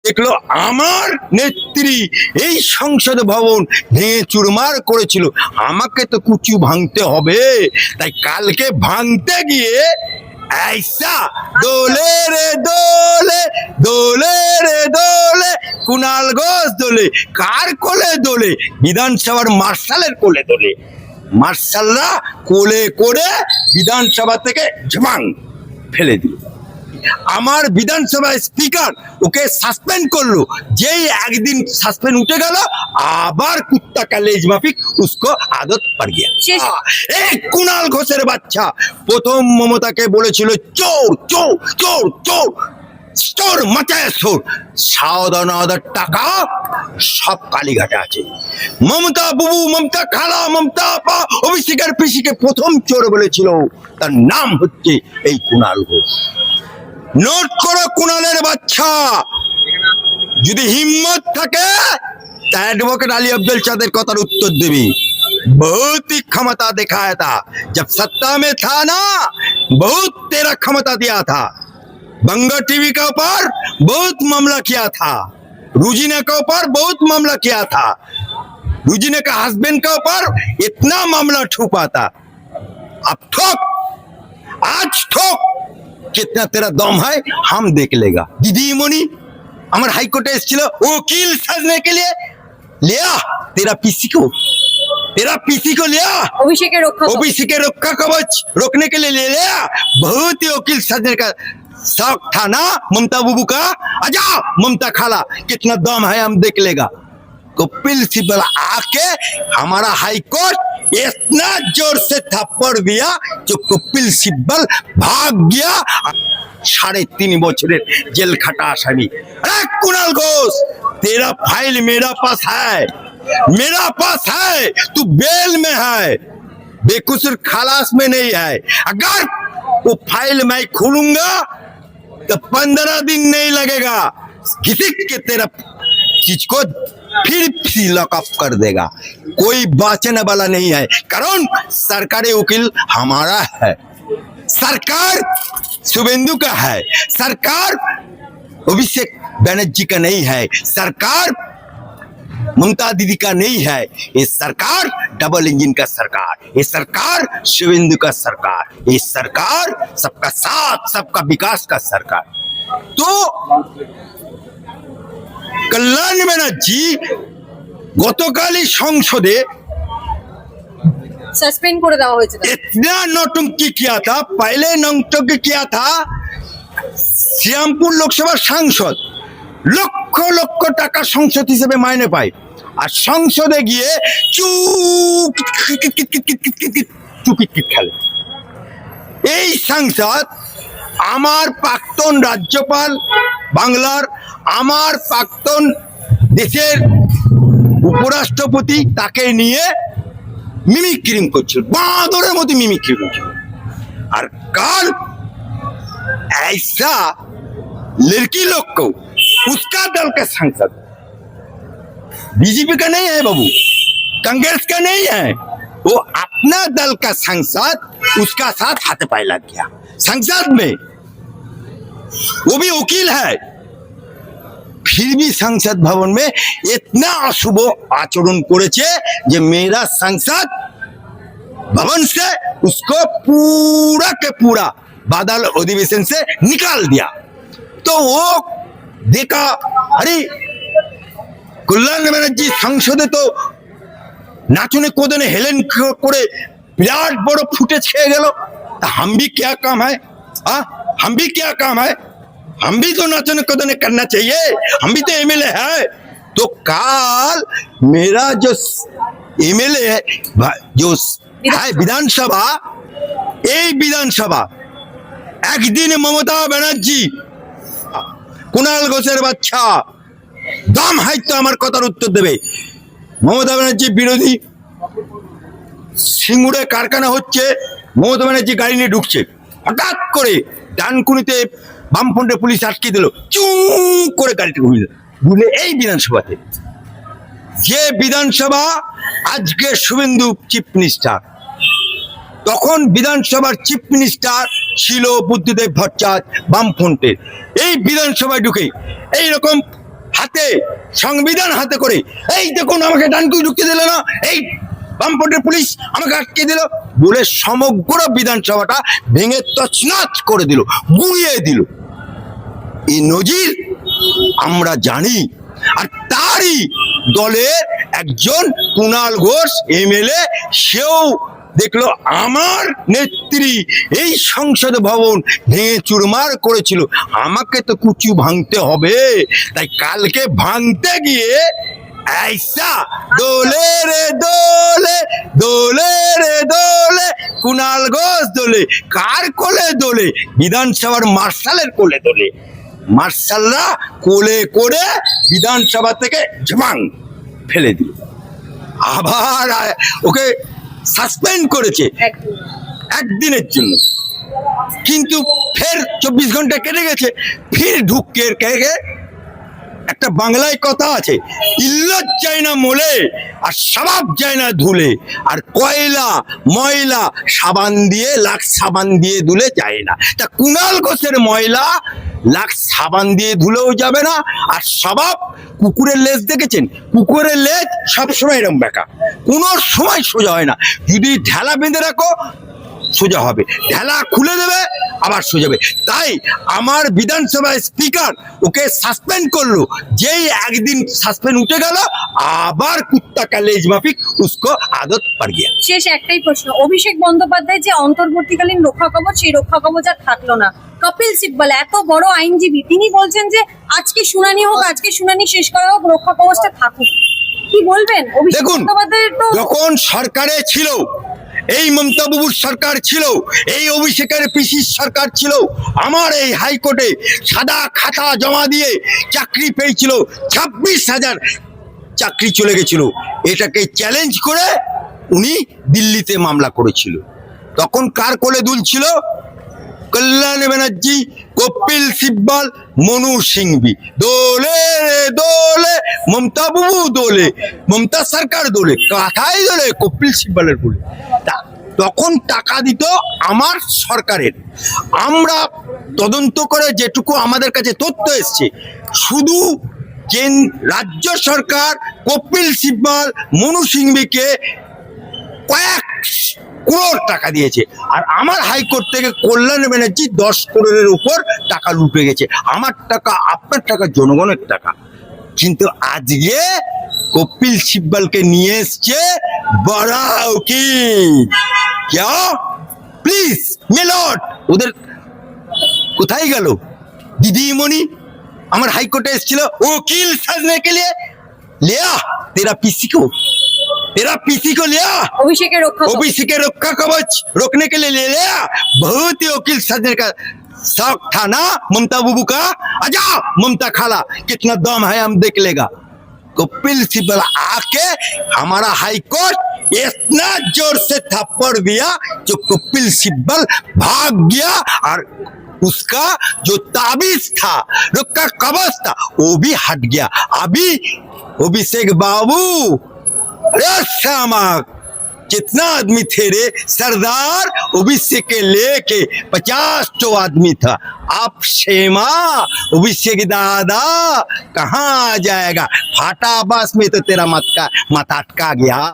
দেখলো আমার নেত্রী এই সংসদ ভবন ভেঙে চুরমার করেছিল, আমাকে তো কুচু ভাঙতে হবে। তাই কালকে ভাঙতে গিয়ে ऐसा দোলে রে দোলে, দোলে রে দোলে, কুণাল ঘোষ দোলে। কার কোলে দোলে? বিধানসভার মার্শালের কোলে দোলে। মার্শালরা কোলে করে বিধানসভা থেকে ঝমাং ফেলে দিল। আমার বিধানসভা স্পিকার ওকে সাসপেন্ড করলো। যেই একদিন সাসপেন্ড উঠে গেল, আবার কুত্তা का लेज माफिक उसको आदत पड़ गया। এই কুণাল ঘোষের বাচ্চা প্রথম মমতাকে বলেছিল চোর চোর চোর চোর, চোর মাচায় চোর। সাউদানাদার টাকা সব কালীঘাটে আছে। মমতা বুবু, মমতা খালা, মমতা আপা, অভিষেকের পিসিকে প্রথম চোর বলেছিল, তার নাম হচ্ছে এই কুণাল ঘোষ। নোট করো কুণালের বাচ্চা, যদি হিম্মত থাকে তা एडवोकेट अली अफजल चादर কথার उत्तर देवी। बहुत ही क्षमता दिखाया था जब सत्ता में था ना, बहुत तेरा क्षमता दिया था। बंगा टीवी के ऊपर बहुत मामला किया था, रुजीना के ऊपर बहुत मामला किया था, रुजीना का हस्बैंड के ऊपर इतना मामला ठोका था। अब ठोक, आज ठोक, कितना तेरा दम है हम देख लेगा। दीदी मणि हमारे हाई कोर्टे एसेছিল वकील साजने के लिए, लिया तेरा पीसी को, तेरा पीसी को लिया ओबीसी के रक्षा कवच रोकने के लिए ले लिया। बहुत ही वकील साजने का शौक था ना ममता बुबू का। आजा ममता खाला, कितना दम है हम देख लेगा। कपिल सिब्बल आके हमारा हाई कोर्ट इतना जोर से थप्पड़ दिया जो कपिल सिब्बल भाग गया। 3.5 বছরের জেল খাটা আসামি। अरे कुणाल घोष, तेरा फाइल मेरा पास है, मेरा पास है, तू बेल में है, बेकसूर खलास में नहीं है। अगर वो फाइल मैं खोलूंगा तो 15 दिन नहीं लगेगा, घिसिक के तेरा चीज को फिर लॉकअप कर देगा। कोई बचने वाला नहीं है, कारण सरकारी वकील हमारा है, सरकार शुभेंदु का है, सरकार अभिषेक बनर्जी का नहीं है, सरकार ममता दीदी का नहीं है। ये सरकार डबल इंजन का सरकार, ये सरकार शुभेंदु का सरकार, ये सरकार सबका साथ सबका विकास का सरकार। तो कल्याण बनर्जी गतकाली संसदे सस्पेंड করে দেওয়া হয়েছে। इतना नौटंकी किया था, पहले नौटंकी किया था শ্রীরামপুর লোকসভার সাংসদ, লক্ষ লক্ষ টাকা সংসদ হিসেবে মাইনে পায়, আর সংসদে গিয়ে চুকিট খেলে। এই সাংসদ আমার প্রাক্তন রাজ্যপাল বাংলার, আমার প্রাক্তন দেশের উপরাষ্ট্রপতি, তাকে নিয়ে মিমিক্রি করছিল, বাঁদরের মতো মিমিক্রি করছিল। আর কাল ऐसा लड़की लोग को उसका दल का सांसद, बीजेपी का नहीं है बाबू, कांग्रेस का नहीं है, वो अपना दल का सांसद उसका साथ हाथ पाए लग गया संसद में, वो भी वकील है, फिर भी संसद भवन में इतना अशुभ आचरण करेছে যে मेरा संसद भवन से उसको पूरा के पूरा बादल अधिवेशन से निकाल दिया। तो वो देखा, अरे कल्याण बनर्जी संसदे तो नाचने कूदने हेलेन करे विराट बड़ो फुटेज खेয়ে গেল। हम भी क्या काम है, हम भी क्या काम है, हम भी तो नाचने कूदने करना चाहिए, हम भी तो एमएलए है। तो काल मेरा जो एमएलए है, जो है विधानसभा, এই বিধানসভা একদিনে মমতা ব্যানার্জি কুণাল ঘোষের বাচ্চা দাম হাইতো আমার কথার উত্তর দেবে। মমতা ব্যানার্জি বিরোধী সিঙ্গুরে কারখানা হচ্ছে, মমতা ব্যানার্জি গাড়ি নিয়ে ঢুকছে, হঠাৎ করে ডানকুনিতে বামফ্রন্টের পুলিশ আটকে দিল, চু করে গাড়িটা ঘুরে এই বিধানসভাতে, যে বিধানসভা আজকে শুভেন্দু চিফ মিনিস্টার, তখন বিধানসভার চিফ মিনিস্টার ছিল বুদ্ধদেব ভট্টাচার্য বামফ্রন্টের। এই বিধানসভায় ঢুকে এইরকম হাতে সংবিধান হাতে করে, এই দেখুন আমাকে ডানকুই ঢুকতে দিল না, এই বামপন্থের পুলিশ আমাকে আটকে দিল বলে সমগ্র বিধানসভাটা ভেঙে তছনছ করে দিল, গুঁড়িয়ে দিল। এই নজির আমরা জানি। আর তারই দলের একজন কুণাল ঘোষ এমএলএ, সেও দেখলো আমার নেত্রী এই সংসদ ভবন ভেঙে চুরমার করেছিল, আমাকে তো কুচু ভাঙতে হবে, তাই কালকে ভাঙতে গিয়ে ऐसा দোলে রে দোলে, দোলে রে দোলে, কুণাল ঘোষ দোলে, কার কোলে দোলে? বিধানসভার মার্শালের কোলে দোলে। মার্শালরা কোলে করে বিধানসভা থেকে ঝমাং ফেলে দিল। আবার ওকে সাসপেন্ড করেছে একদিনের জন্য, কিন্তু ফের 24 ঘন্টা কেটে গেছে, ফির ঢুকে একটা বাংলায় কথা আছে, ইল্লত যায় না মোলে আর স্বভাব যায় না ধুলে, আর কয়লা ময়লা সাবান দিয়ে লাক্স সাবান দিয়ে ধুলে যায় না। তা কুণাল ঘোষের ময়লা লাক্স সাবান দিয়ে ধুলেও যাবে না, আর স্বভাব, কুকুরের লেজ দেখেছেন? কুকুরের লেজ সবসময় এরকম বেঁকা, কোনো সময় সোজা হয় না। যদি ঢেলা বেঁধে রাখো সোজা হবে, ঢেলা খুলে দেবে আবার সোজা হবে। তাই আমার বিধানসভার স্পিকার ওকে সাসপেন্ড করলো, যেই একদিন সাসপেন্ড উঠে গেল আবার কুত্তা কা লেজ মাফিক উসকো আদত পড় গিয়া। শেষ একটাই প্রশ্ন, অভিষেক বন্দ্যোপাধ্যায় যে অন্তর্বর্তীকালীন রক্ষা কবচ, সেই রক্ষা কবচ আর থাকলো না। কপিল সিব্বল এত বড় আইনজীবী, তিনি বলছেন যে আজকে শুনানি হোক, আজকে শুনানি শেষ করা হোক, রক্ষা কবচটা থাকুক। কি বলবেন? অভিষেক দেখুন, বন্দ্যোপাধ্যায় তো যখন সরকারে ছিল, এই মমতা বাবুর সরকার ছিল, এই অভিষেকের পিসির সরকার ছিল, আমার এই হাইকোর্টে সাদা খাতা জমা দিয়ে চাকরি পেয়েছিল 26,000 চাকরি চলে গেছিল। এটাকে চ্যালেঞ্জ করে উনি দিল্লিতে মামলা করেছিল। তখন কার কোলে দুলছিল? কল্যাণ ব্যানার্জি, কপিল সিব্বল, মনু সিংভি। দোলে দোলে মমতা বাবু দোলে, মমতা সরকার দোলে, কাথায় দোলে কপিল সিব্বলের কোলে। তখন টাকা দিত আমার সরকারের। আমরা তদন্ত করে যেটুকু আমাদের কাছে তথ্য এসছে, শুধু রাজ্য সরকার কপিল সিব্বল, মনু সিংভিকে কয়েক করোড় টাকা দিয়েছে, আর আমার হাইকোর্ট থেকে কল্যাণ ব্যানার্জি 10 করোড়ের উপর টাকা লুটে গেছে। আমার টাকা, আপনার টাকা, জনগণের টাকা। কিন্তু আজকে কপিল সিব্বলকে নিয়ে এসছে বড়া উকিল। क्या প্লিজ মিলট, ওদের কোথায় গেল দিদিমণি? আমার হাইকোর্টে এসেছিল वकील साजने के लिए, लिया तेरा पीसी को लिया, অভিষেকের রক্ষা কবচ। ओबीसी के रक्षा कवच रोकने के लिए ले लिया। बहुत ही वकील साजने का शौक था ना ममता बाबू का। आजा ममता खाला, कितना दम है हम देख लेगा। कपिल सिब्बल आके हमारा हाईकोर्ट इतना जोर से थप्पड़ दिया जो कपिल सिब्बल भाग गया, और उसका जो ताबीज था, रक्षा कवच था, वो भी हट गया। अभी अभिषेक बाबू, अरे श्यामा, कितना आदमी थे रे सरदार, अभिषेक के लेके 50 तो आदमी था। अब शेमा अभिषेक दादा कहाँ जाएगा? फाटा बस में तो तेरा माथा अटका गया।